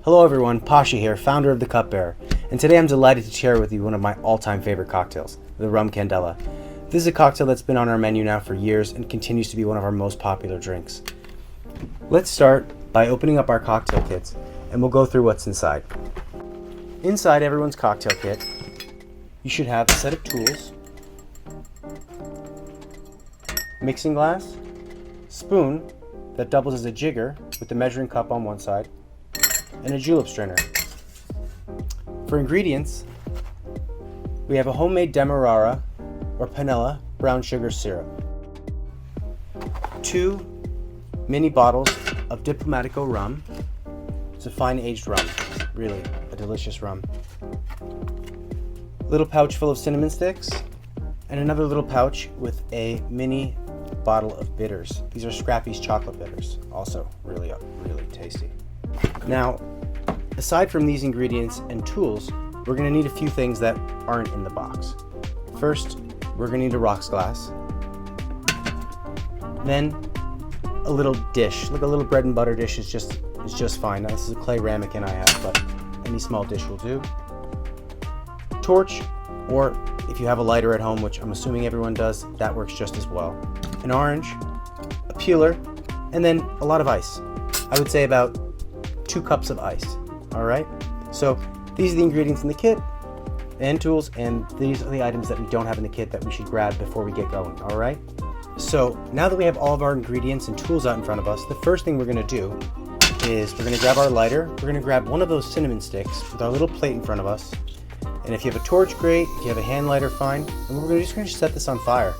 Hello everyone, Pasha here, founder of the Cupbearer, and today I'm delighted to share with you one of my all-time favorite cocktails, the Rum Candela. This is a cocktail that's been on our menu now for years and continues to be one of our most popular drinks. Let's start by opening up our cocktail kits, and we'll go through what's inside. Inside everyone's cocktail kit, you should have a set of tools, mixing glass, spoon that doubles as a jigger with the measuring cup on one side, and a julep strainer. For ingredients, we have a homemade demerara or panela brown sugar syrup, 2 mini bottles of Diplomatico rum. It's a fine aged rum, really a delicious rum. Little pouch full of cinnamon sticks, and another little pouch with a mini bottle of bitters. These are Scrappy's chocolate bitters, also really tasty. Now, aside from these ingredients and tools, we're going to need a few things that aren't in the box. First, we're going to need a rocks glass. Then, a little dish, like a little bread and butter dish is just fine. Now, this is a clay ramekin I have, but any small dish will do. Torch, or if you have a lighter at home, which I'm assuming everyone does, that works just as well. An orange, a peeler, and then a lot of ice. I would say about 2 cups of ice. All right, so these are the ingredients in the kit and tools, and these are the items that we don't have in the kit that we should grab before we get going. All right, so now that we have all of our ingredients and tools out in front of us, the first thing we're going to do is we're going to grab our lighter. We're going to grab one of those cinnamon sticks with our little plate in front of us, and if you have a torch, great. If you have a hand lighter, fine. And we're just going to set this on fire.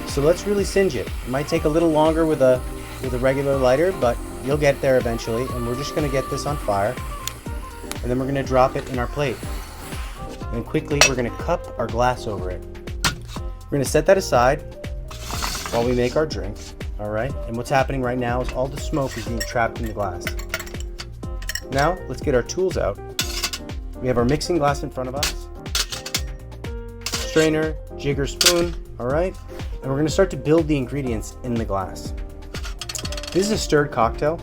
So let's really singe it. It might take a little longer with a regular lighter, but you'll get there eventually. And we're just going to get this on fire, and then we're going to drop it in our plate. And quickly we're going to cup our glass over it. We're going to set that aside while we make our drink. All right, and what's happening right now is all the smoke is being trapped in the glass. Now let's get our tools out. We have our mixing glass in front of us, strainer, jigger, spoon. All right, and we're going to start to build the ingredients in the glass. This is a stirred cocktail.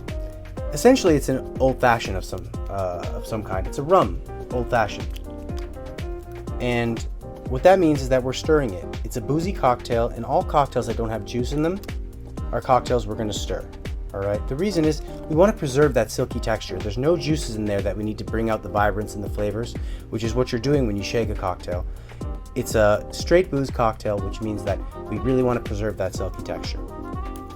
Essentially, it's an old-fashioned of some kind. It's a rum old-fashioned, and what that means is that we're stirring it. It's a boozy cocktail, and all cocktails that don't have juice in them are cocktails we're going to stir. All right. The reason is we want to preserve that silky texture. There's no juices in there that we need to bring out the vibrance and the flavors, which is what you're doing when you shake a cocktail. It's a straight booze cocktail, which means that we really want to preserve that silky texture.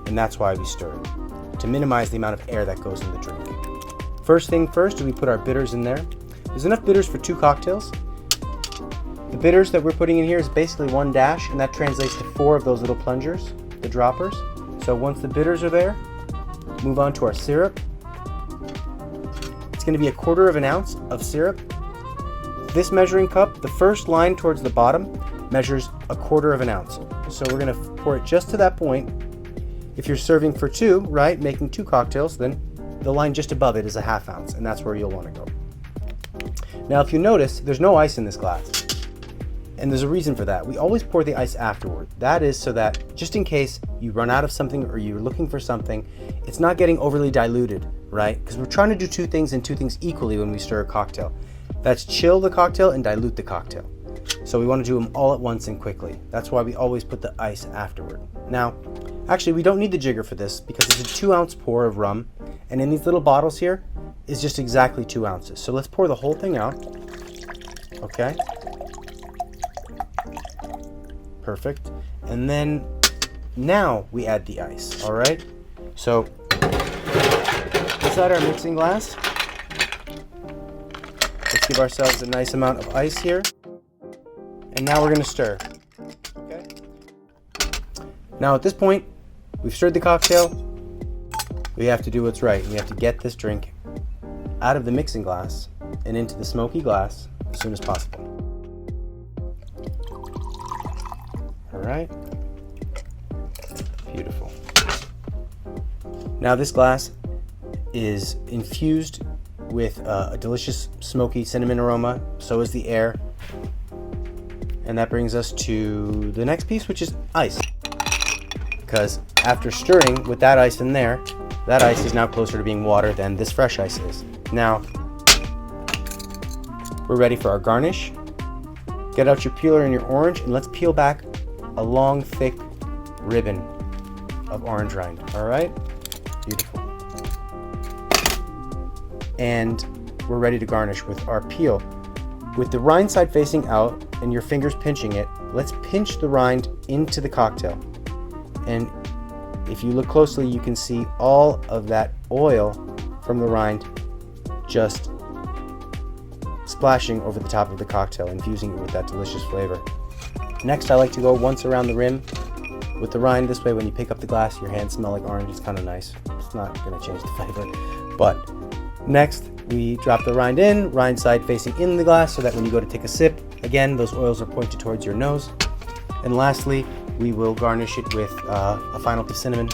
And that's why we stir it, to minimize the amount of air that goes in the drink. First thing first, we put our bitters in there. There's enough bitters for 2 cocktails. The bitters that we're putting in here is basically 1 dash, and that translates to 4 of those little plungers, the droppers. So once the bitters are there, move on to our syrup. It's going to be 1/4 ounce of syrup. This measuring cup, the first line towards the bottom, measures 1/4 ounce. So we're going to pour it just to that point. If you're serving for 2, right, making 2 cocktails, then the line just above it is 1/2 ounce, and that's where you'll want to go. Now, if you notice, there's no ice in this glass. And there's a reason for that. We always pour the ice afterward. That is so that just in case you run out of something or you're looking for something, it's not getting overly diluted, right? Because we're trying to do 2 things and 2 things equally when we stir a cocktail. That's chill the cocktail and dilute the cocktail. So we want to do them all at once and quickly. That's why we always put the ice afterward. Now, actually we don't need the jigger for this because it's a 2 ounce pour of rum, and in these little bottles here is just exactly 2 ounces. So let's pour the whole thing out. Okay. Perfect. And then now we add the ice. All right. So inside our mixing glass, let's give ourselves a nice amount of ice here. And now we're going to stir. Okay. Now at this point, we've stirred the cocktail. We have to do what's right. We have to get this drink out of the mixing glass and into the smoky glass as soon as possible. All right. Beautiful. Now this glass is infused with a delicious smoky cinnamon aroma. So is the air. And that brings us to the next piece, which is ice. Because after stirring with that ice in there, that ice is now closer to being water than this fresh ice is. Now, we're ready for our garnish. Get out your peeler and your orange, and let's peel back a long, thick ribbon of orange rind. All right? Beautiful. And we're ready to garnish with our peel. With the rind side facing out and your fingers pinching it, let's pinch the rind into the cocktail. And if you look closely, you can see all of that oil from the rind just splashing over the top of the cocktail, infusing it with that delicious flavor. Next, I like to go once around the rim with the rind. This way, when you pick up the glass, your hands smell like orange. It's kind of nice. It's not going to change the flavor. But next, we drop the rind in, rind side facing in the glass, so that when you go to take a sip, again, those oils are pointed towards your nose. And lastly, we will garnish it with a final of cinnamon.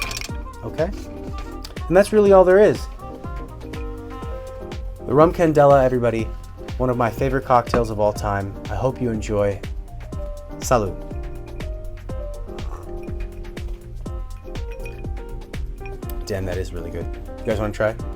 Okay? And that's really all there is. The Rum Candela, everybody, one of my favorite cocktails of all time. I hope you enjoy. Salud. Damn, that is really good. You guys want to try?